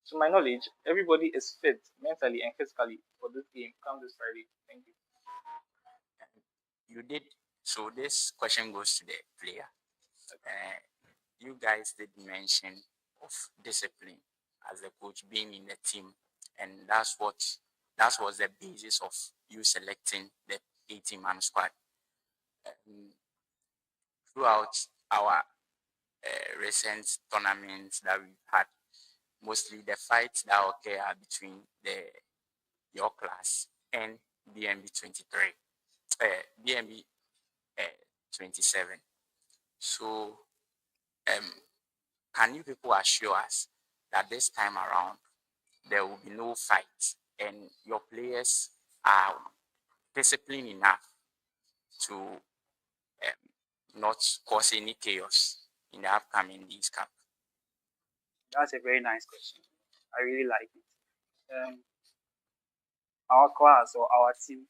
To my knowledge, everybody is fit mentally and physically for this game come this Friday. Thank you. You did. So this question goes to the player. Uh, you guys did mention of discipline as a coach being in the team, and that was the basis of you selecting the 18-man squad. Um, Throughout our recent tournaments that we've had, mostly the fights that occur are between your class and BMB 23, BMB 27. So, um, can you people assure us that this time around there will be no fight and your players are disciplined enough to not cause any chaos in the upcoming League Cup? That's a very nice question. I really like it. Um, our class or our team,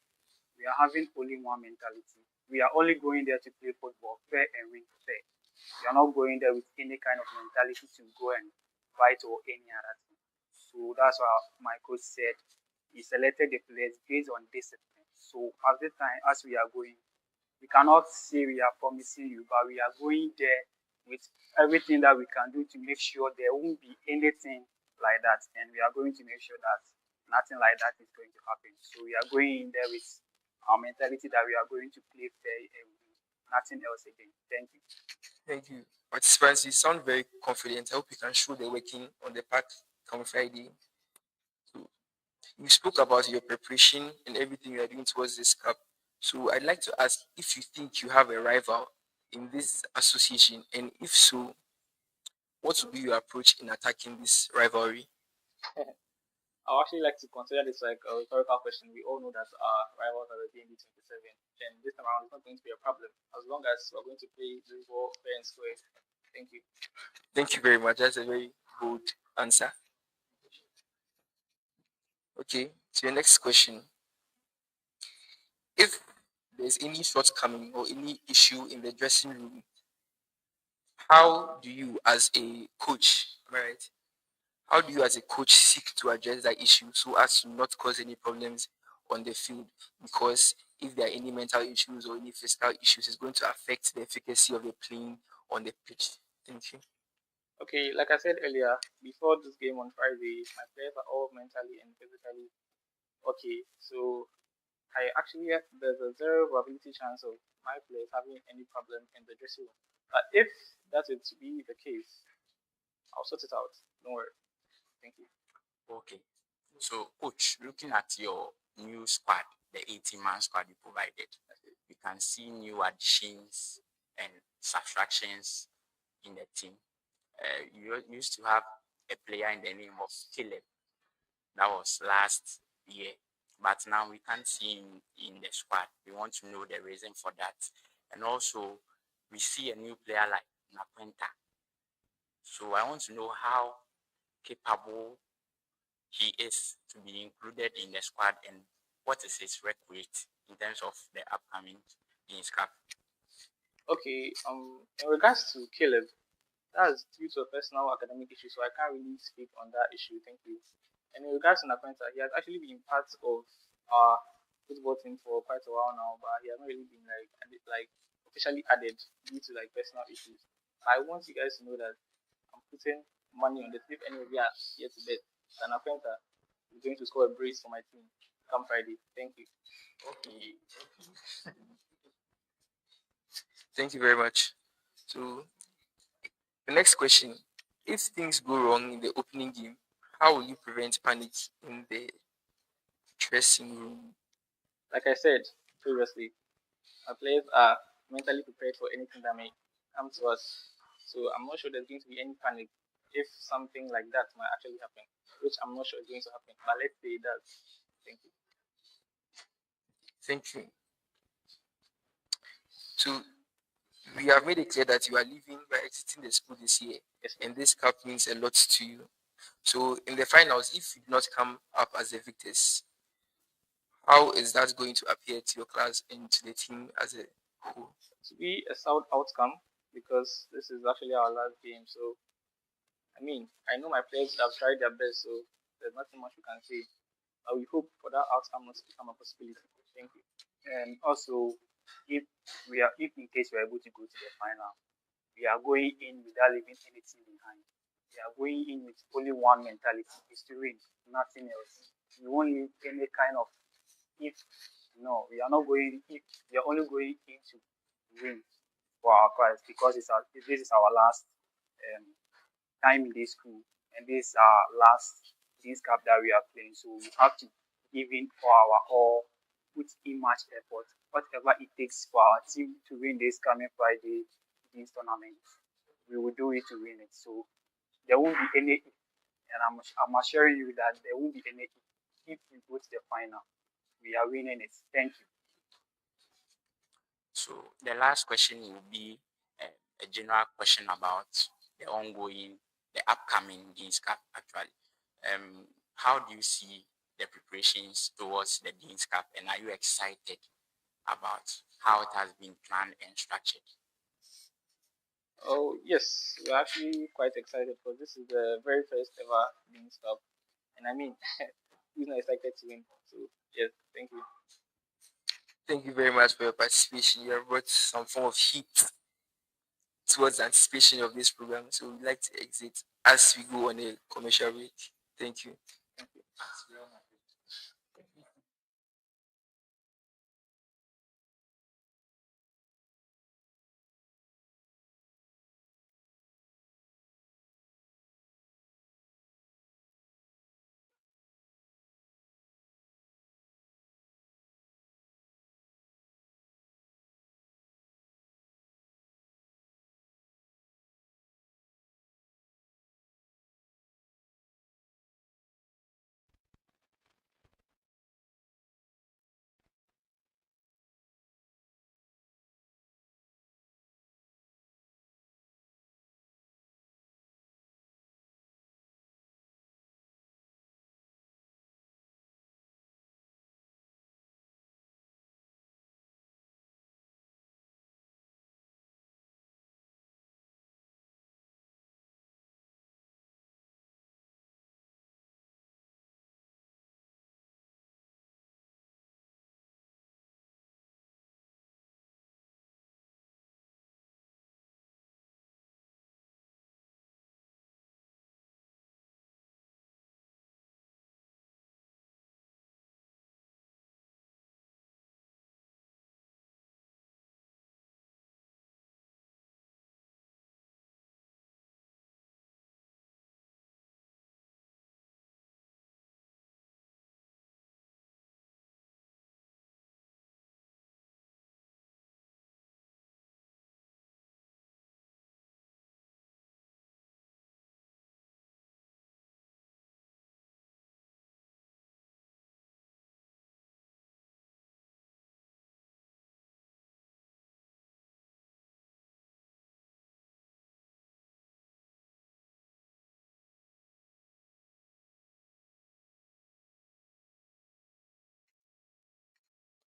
we are having only one mentality. We are only going there to play football, fair and win fair. We are not going there with any kind of mentality to go and fight or any other thing. So that's why my coach said he selected the players based on discipline. So at the time, as we are going, we cannot say we are promising you, but we are going there with everything that we can do to make sure there won't be anything like that. And we are going to make sure that nothing like that is going to happen. So we are going in there with our mentality that we are going to play fair and nothing else again. Thank you. Thank you. Participants, you sound very confident. I hope you can show the working on the park come Friday. So you spoke about your preparation and everything you are doing towards this cup. So I'd like to ask if you think you have a rival in this association, and if so, what would be your approach in attacking this rivalry? I would actually like to consider this like a rhetorical question. We all know that our rivals are the DMB 27, and this time around it's not going to be a problem as long as we're going to play this ball fair and square. Thank you. Thank you very much. That's a very good answer. Okay, to your next question. If there's any shortcoming or any issue in the dressing room, how do you as a coach, am I right? How do you as a coach seek to address that issue so as to not cause any problems on the field? Because if there are any mental issues or any physical issues, it's going to affect the efficacy of the playing on the pitch. Thank you. Okay, like I said earlier, before this game on Friday, my players are all mentally and physically okay. So I actually there's a zero probability chance of my players having any problem in the dressing room. But if that is to be the case, I'll sort it out. Don't worry. Thank you. Okay. So, coach, looking at your new squad, the 18-man squad you provided, you can see new additions and subtractions in the team. You used to have a player in the name of Caleb. That was last year. But now we can't see him in the squad. We want to know the reason for that. And also, we see a new player like Naquenta. So I want to know how capable he is to be included in the squad and what is his rec rate in terms of the upcoming Kings Cup. Okay, in regards to Caleb, that's due to a personal academic issue, so I can't really speak on that issue. Thank you. And in regards to Naquenta, he has actually been part of our football team for quite a while now, but he has not really been like officially added due to like personal issues. I want you guys to know that I'm putting money on the tip anyway. We are here to bet that Naquenta is going to score a brace for my team come Friday. Thank you. Okay. Thank you very much. So the next question. If things go wrong in the opening game, how will you prevent panic in the dressing room? Like I said previously, our players are mentally prepared for anything that may come to us. So I'm not sure there's going to be any panic if something like that might actually happen, which I'm not sure is going to happen. But let's say it does. Thank you. Thank you. So we have made it clear that you are leaving by exiting the school this year, Yes, and this cup means a lot to you. So in the finals, if you do not come up as the victors, how is that going to appear to your class and to the team as a whole? to be a sound outcome because this is actually our last game. So I mean, I know my players have tried their best, so there's nothing much we can say. But we hope for that outcome not to become a possibility. Thank you. And also, if in case we are able to go to the final, we are going in without leaving anything behind. We are going in with only one mentality: is to win, nothing else. We won't leave any kind of if. No, we are not going. If we are only going in to win for our prize because this is our last um, time in this school, and this is our last this cup that we are playing. So we have to give in for our all, put in much effort, whatever it takes for our team to win this coming Friday this tournament. We will do it to win it. So there won't be any, and I'm assuring you that there won't be any if we go to the final. We are winning it. Thank you. So the last question will be a general question about the ongoing, the upcoming Dean's Cup actually. How do you see the preparations towards the Dean's Cup, and are you excited about how it has been planned and structured? Oh yes, we're actually quite excited because this is the very first ever Dean's Cup, and I mean, who's not excited to win? So yes, thank you. Thank you very much for your participation. You have brought some form of heat towards the anticipation of this program. So we'd like to exit as we go on a commercial break. Thank you. Thank you.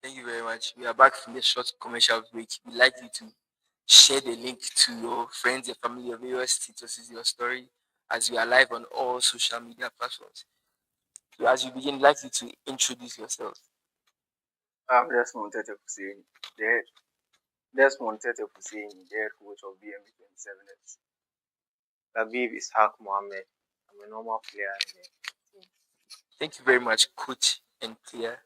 Thank you very much. We are back from the short commercial break. We'd like you to share the link to your friends, your family, your various statuses, your story, as we are live on all social media platforms. So as you begin, I'd like you to introduce yourself. I'm Desmond Tete Hussein, Desmond Tete Hussein, the head coach of BMB 27X. Labib Ishaq Mohammed. I'm a normal player in the team. Thank you very much, Coach and player.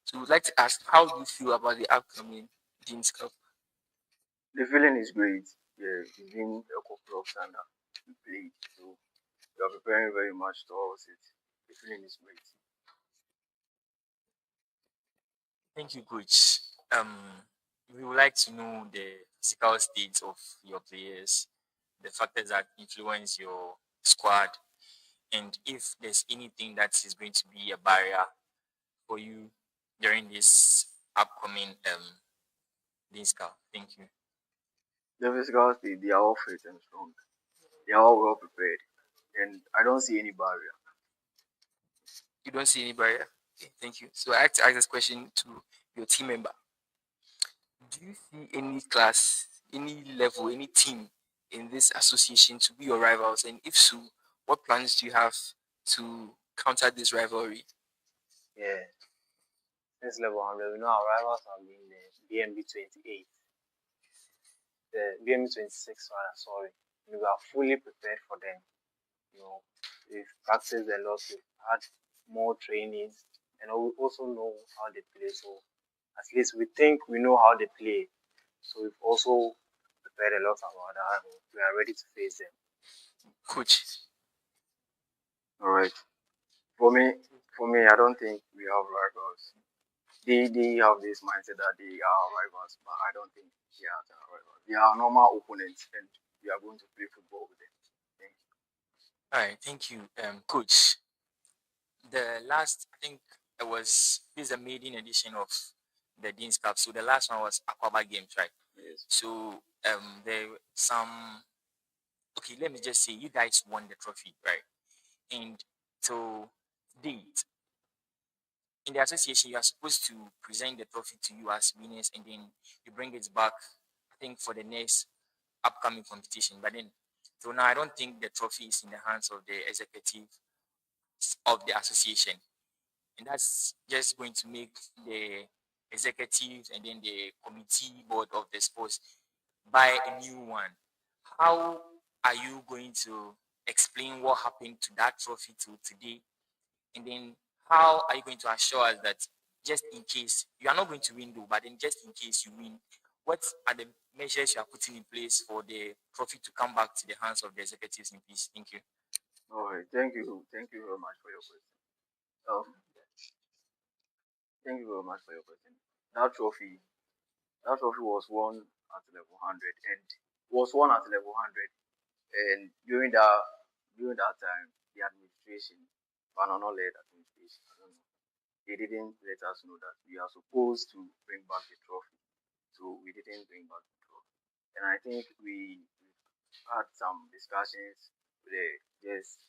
So we'd like to ask, how do you feel about the upcoming Dean's Cup? The feeling is great. Yeah, it's been a couple of times that we played, so we are preparing very much towards it. The feeling is great. Thank you, Coach. We would like to know the physical state of your players, the factors that influence your squad, and if there's anything that is going to be a barrier for you during this upcoming Dean's Cup. Thank you. The physical state, they are all fit and strong. They are all well prepared, and I don't see any barrier. You don't see any barrier? Okay, thank you. So I have to ask this question to your team member. Do you see any class, any level, any team in this association to be your rivals? And if so, what plans do you have to counter this rivalry? Yeah, since level 100, we know our rivals have been the BMB 28, the BMB 26, rather, sorry. We are fully prepared for them. We've practiced a lot, we've had more trainings, and we also know how they play. So at least we think we know how they play. So we've also prepared a lot about that. We are ready to face them. Coach. All right. For me, I don't think we have rivals. They have this mindset that they are rivals, but I don't think they are rivals. They are normal opponents, and we are going to play football with them. Thank you. All right, thank you, Coach. The last, I think it was, this is a maiden edition of the Dean's Cup. So the last one was Aquaba Games, right? Yes. So there were some, okay, let me just say, you guys won the trophy, right? And to date, in the association, you are supposed to present the trophy to you as winners, and then you bring it back, I think, for the next upcoming competition. But then, so now I don't think the trophy is in the hands of the executive of the association, and that's just going to make the executive and then the committee board of the sports buy a new one. How are you going to explain what happened to that trophy to today? And then how are you going to assure us that just in case you are not going to win though, but then just in case you win, what are the measures you are putting in place for the trophy to come back to the hands of the executives in peace? Thank you. All right. Thank you. Thank you very much for your question. Thank you very much for your question. That trophy, that trophy was won at level 100 and was won at level 100. And during that time, the administration, Banana-led administration, I don't know, they didn't let us know that we are supposed to bring back the trophy. So we didn't bring back the trophy. And I think we had some discussions with the just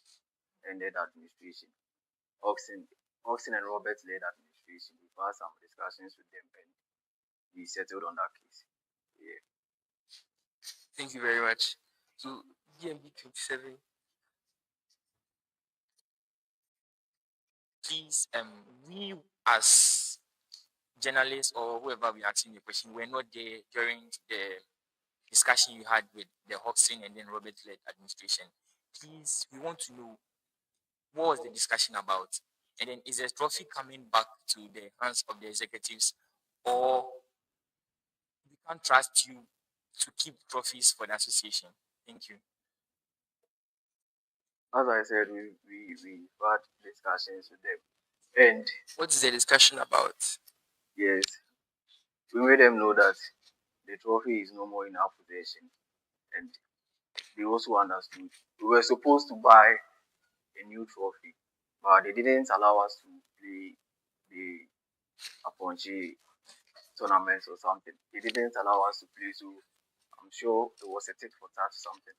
ended administration. Oxen and Robert led administration. We've had some discussions with them and we settled on that case. Yeah. Thank you very much. So DMB 27, please, we as journalists or whoever we are asking the question, we're not there during the discussion you had with the Hobson and then Robert led administration. Please, we want to know what was the discussion about, and then is the trophy coming back to the hands of the executives, or we can't trust you to keep trophies for the association? Thank you. As I said, we had discussions with them. And what is the discussion about? Yes, we made them know that the trophy is no more in our possession. And they also understood. We were supposed to buy a new trophy, but they didn't allow us to play the Aponchi tournaments or something. They didn't allow us to play, so I'm sure it was a tit for tat something.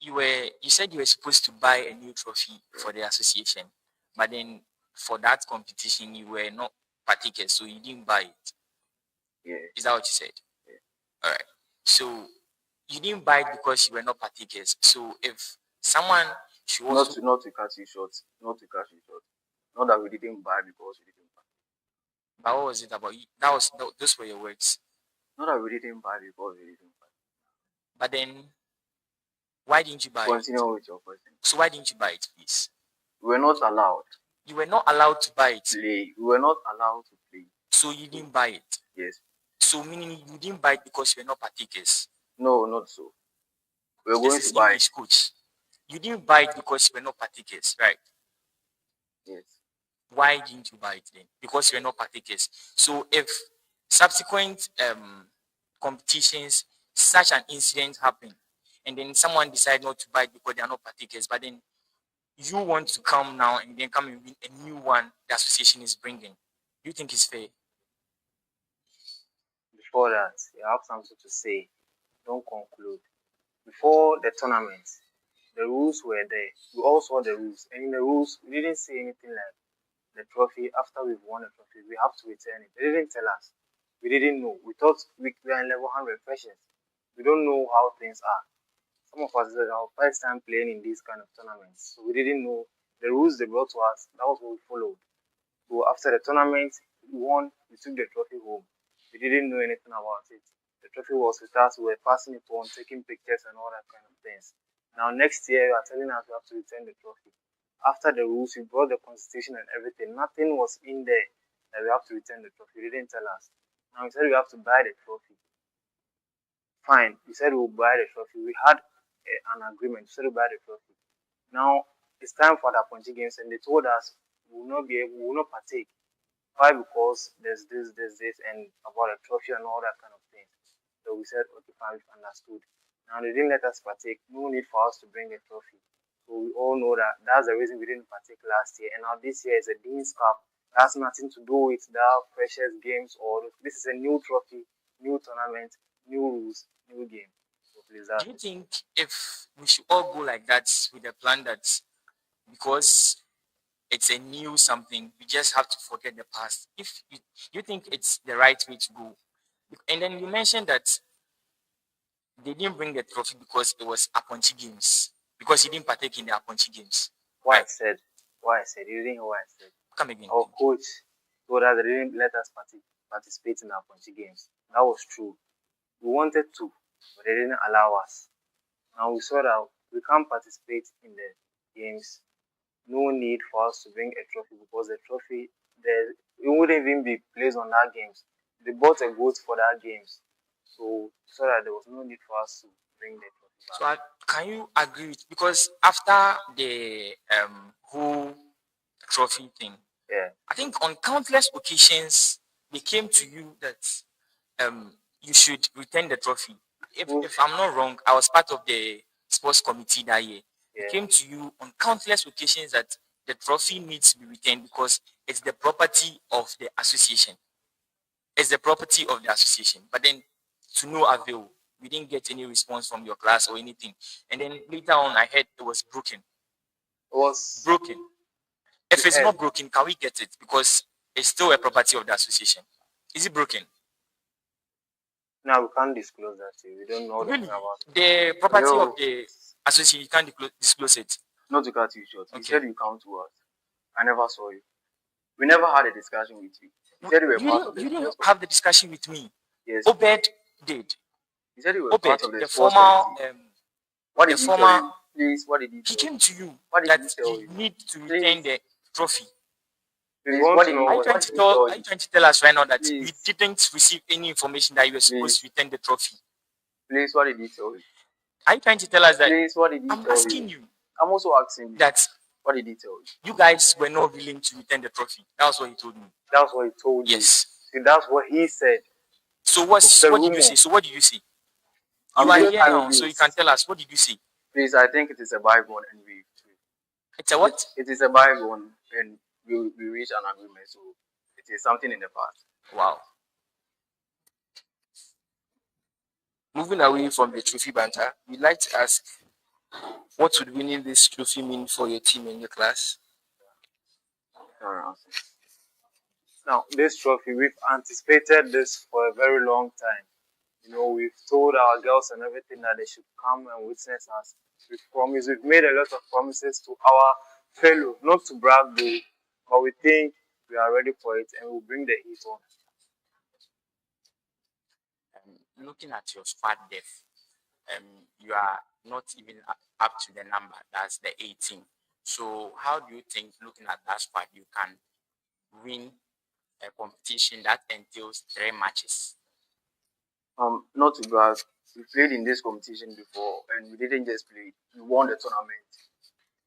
You said you were supposed to buy a new trophy for the association, but then for that competition you were not partakers, so you didn't buy it. Yeah. Is that what you said? Yeah. All right. So you didn't buy it because you were not partakers. So if someone should also not to cut you short, not that we didn't buy because we didn't buy. But what was it about? Those were your words. Not that we didn't buy because we didn't buy. But then, why didn't you buy Continue it? With your question. So why didn't you buy it, please? We were not allowed. You were not allowed to buy it. Play. We were not allowed to play. So you didn't buy it. Yes. So meaning you didn't buy it because you were not partakers. No, not so. We were going to buy English, coach. You didn't buy it because you were not partakers, right? Yes. Why didn't you buy it then? Because you were not partakers. So if subsequent competitions, such an incident happened, and then someone decide not to buy it because they are not partakers, but then you want to come now and then come and win a new one the association is bringing, do you think it's fair? Before that, you have something to say. Don't conclude. Before the tournament, the rules were there. We all saw the rules. And in the rules, we didn't say anything like the trophy, after we've won the trophy, we have to return it. They didn't tell us. We didn't know. We thought we were in level 100 freshers. We don't know how things are. Some of us are our first time playing in these kind of tournaments, so we didn't know the rules they brought to us. That was what we followed. So after the tournament, we won. We took the trophy home. We didn't know anything about it. The trophy was with us. We were passing it on, taking pictures and all that kind of things. Now next year, you are telling us we have to return the trophy. After the rules, we brought the constitution and everything. Nothing was in there that we have to return the trophy. You didn't tell us. Now we said we have to buy the trophy. Fine. We said we'll buy the trophy. We had an agreement. We said we'll buy the trophy. Now it's time for the Aponchi games, and they told us we we will not partake. Why? Because there's this, and about a trophy and all that kind of thing. So we said, okay, fine, we've understood. Now they didn't let us partake. No need for us to bring a trophy. So we all know that that's the reason we didn't partake last year. And now this year is a Dean's Cup. That has nothing to do with the Freshers games, or this is a new trophy, new tournament, new rules, new game. So please, Do you think if we should all go like that with the plan that because it's a new something, we just have to forget the past? If you think it's the right way to go, and then you mentioned that they didn't bring the trophy because it was Aponchi games, because he didn't partake in the Aponchi games. why I said, you didn't hear what I said. Come again. Our coach told us they didn't let us participate in our Aponchi games. That was true. We wanted to, but they didn't allow us. Now we saw that we can't participate in the games. No need for us to bring a trophy because the trophy, it wouldn't even be placed on that games. They bought a goat for that games, so that there was no need for us to bring the trophy back. So can you agree with, because after the whole trophy thing, Yeah, I think on countless occasions they came to you that you should return the trophy. If I'm not wrong, I was part of the sports committee that year. It yeah. came to you on countless occasions that the trophy needs to be returned because it's the property of the association. It's the property of the association. But then to no avail. We didn't get any response from your class or anything. And then later on I heard it was broken. It was Broken. If it's yeah. not broken, can we get it? Because it's still a property of the association. Is it broken? Now we can't disclose that to you. We don't know Really? about it. The property No. of the association, you can't disclose it. Not to cut you short. You Okay. said you come to us. I never saw you. We never had a discussion with you. You said you were part of the You didn't have the discussion with me. Yes. Obed did. You said you were Obed, part of the former what the did he former tell you? Please, what did he he tell you? came to you What did that he tell you you? need to return the trophy. Please, what did Are you trying to tell us right now that we didn't receive any information that you were supposed to return the trophy? Please, what did he tell you? Are you trying to tell us that? Please, what did he I'm tell asking you. I'm also asking you. That what did he tell you? You guys were not willing to return the trophy. That's what he told me. That's what he told you. Yes. See, that's what he said. So what did you say? So what did you say? You are here now, so you can tell us. What did you say? Please, I think it is a bygone, and it's a what? It is a bygone, and we reach an agreement. So it is something in the past. Wow. Moving away from the trophy banter, we'd like to ask, what would winning this trophy mean for your team and your class? Now, this trophy, we've anticipated this for a very long time. You know, we've told our girls and everything that they should come and witness us. We've made a lot of promises to our fellow, not to brag though, but we think we are ready for it and we'll bring the heat on. Looking at your squad depth, you are not even up to the number, that's the 18. So how do you think, looking at that squad, you can win a competition that entails 3 matches? Not to brag, we played in this competition before and we didn't just play, we won the tournament.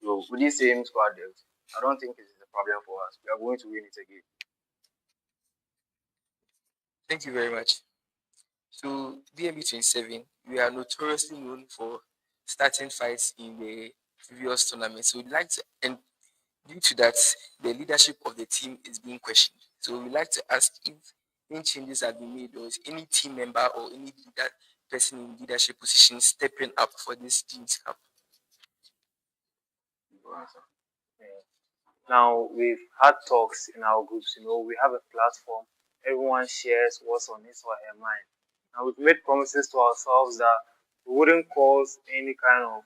So with this same squad depth, I don't think it is a problem for us. We are going to win it again. Thank you very much. So BMB 27, we are notoriously known for starting fights in the previous tournaments. So we'd like to, and due to that, the leadership of the team is being questioned. So we'd like to ask if any changes have been made, or is any team member or any person in leadership position stepping up for this team's cup. Now we've had talks in our groups. You know, we have a platform everyone shares what's on his or her mind. And we've made promises to ourselves that we wouldn't cause any kind of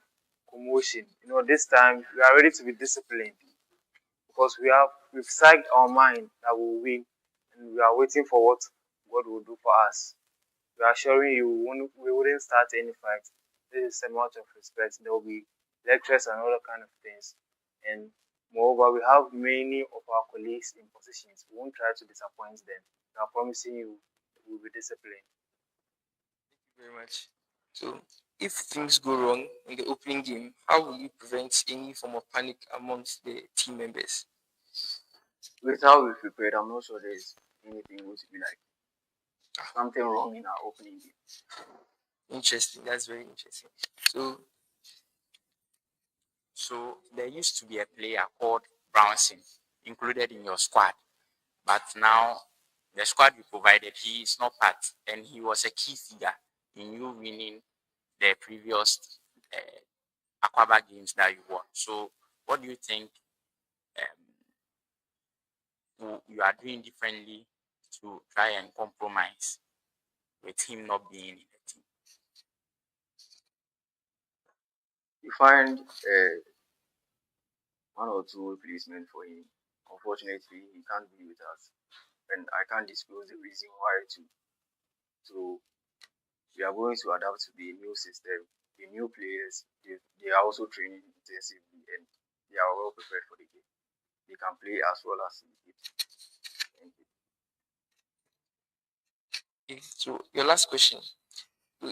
commotion. This time we are ready to be disciplined because we've psyched our mind that we'll win, and we are waiting for what God will do for us. We are assuring you we wouldn't start any fight. This is a matter of respect. There will be lectures and other kind of things. And moreover, we have many of our colleagues in positions. We won't try to disappoint them. We are promising you we will be disciplined. Thank you very much. So, if things go wrong in the opening game, how will you prevent any form of panic amongst the team members? With how we prepared, I'm not sure there's anything going to be like something wrong in our opening game. Interesting. That's very interesting. So there used to be a player called Brownson included in your squad, but now the squad you provided, he is not part, and he was a key figure in you winning the previous Aquaba games that you won. So what do you think you are doing differently to try and compromise with him not being in the team? You find one or two replacements for him. Unfortunately, he can't be with us, and I can't disclose the reason why. So we are going to adapt to the new system. The new players, they are also training intensively, and they are well prepared for the game. They can play as well as in the game. Thank you. Okay, so your last question.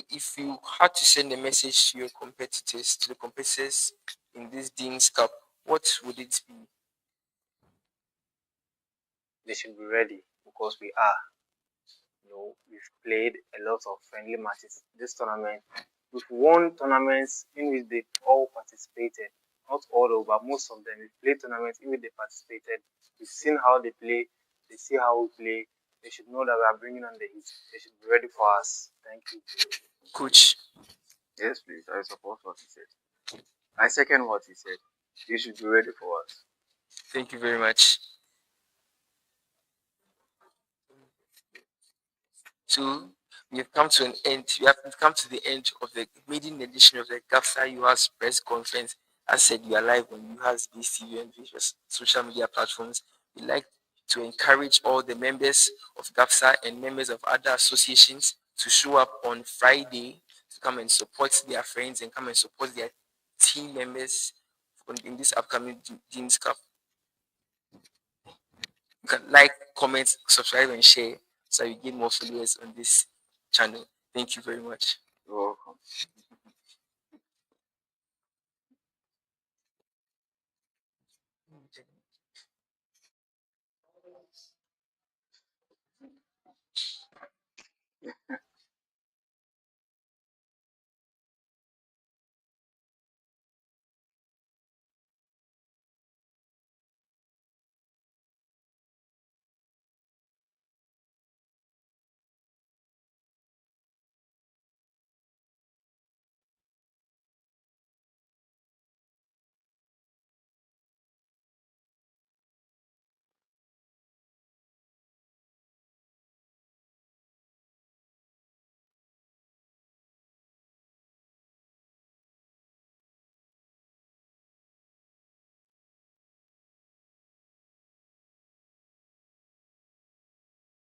If you had to send a message to your competitors, to the competitors in this Dean's Cup, what would it be? They should be ready because we are. We've played a lot of friendly matches this tournament. We've won tournaments in which they all participated. Not all, though, but most of them. We've played tournaments in which they participated. We've seen how they play. They see how we play. They should know that we are bringing on the heat. They should be ready for us. Thank you. Coach. Yes, please. I support what he said. I second what he said. You should be ready for us. Thank you very much. So we have come to an end. We've come to the end of the maiden edition of the GHABSA UHAS Press Conference. As said, we are live on UHAS TV and various social media platforms. We'd like to encourage all the members of GHABSA and members of other associations to show up on Friday to come and support their friends and come and support their team members in this upcoming Dean's Cup. You can like, comment, subscribe, and share so we get more followers on this channel. Thank you very much. You're welcome.